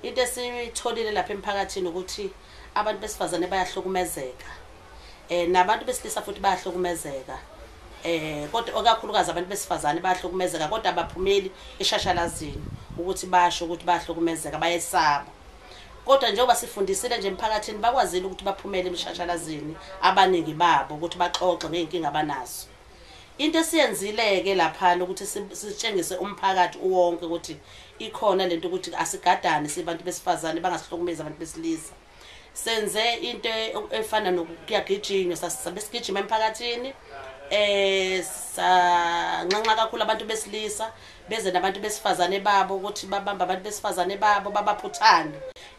into esitholile lapha emphakathini ukuthi abantu besifazane bayahlukumezeka. Nabantu besilisa futhi bayahlukumezeka. Kodwa okakhulukazi abantu besifazane bayahlukumezeka kodwa abaphumeli eshashalazini ukuthi basho ukuthi bayahlukumezeka bayesaba. Kodwa njengoba sifundisile nje emphakathini bakwazile ukuthi baphumele emshashalazini abaningi babo ukuthi baxoxe ngeenkinga abanazo. Into esiyenzile ke lapha ukuthi sitshengise umphakathi wonke ukuthi ikhona lento ukuthi asigadane sibantu besifazane bangasihlukumeza abantu besilisa. Senze into efana nokuyagijima sabe sigijima emphakathini sancanca kakhulu abantu besilisa beze nabantu besifazane babo ukuthi babamba abantu besifazane babo babaphuthane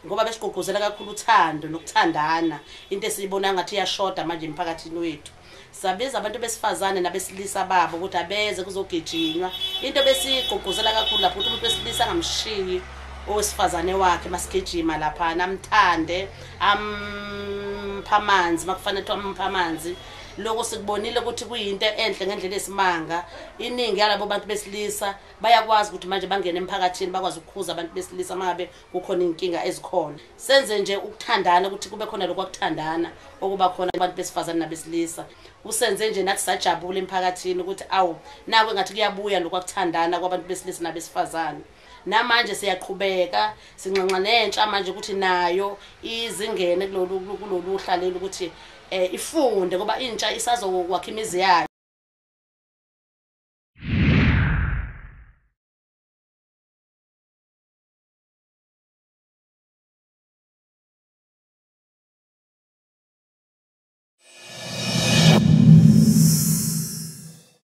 ngoba besigqugquzela kakhulu uthando nokuthandana into esiyibona ngathi iyashoda manje emphakathini wethu. Sabiza abantu besifazane nabesilisa babo ukuthi abeze kuzogijinywa into besigqugquzela kakhulu lapho umuntu besilisa angamshiyi owesifazane wakhe masigijima lapha namthande amphamanzi makufanele amphamanzi. Lokho sikubonile ukuthi kuyinto enhle ngendlela esimanga. Iningi yalabo bantu besilisa bayakwazi ukuthi manje bangene emphakathini bakwazi ukukhuza abantu besilisa mangabe kukhona inkinga ezikhona. Senze nje ukuthandana ukuthi kube khona lokuthandana okuba khona abantu besifazane nabesilisa. Usenze nje nathi sajabula emphakathini ukuthi awu nako ngathi kuyabuya lokuthandana kwabantu besilisa nabesifazane. Namanje siyaqhubeka sinxanxa nentsha manje ukuthi nayo izingene kulolu hlalelo ukuthi ifunde ngoba intsha isazokwakha imizi yayo.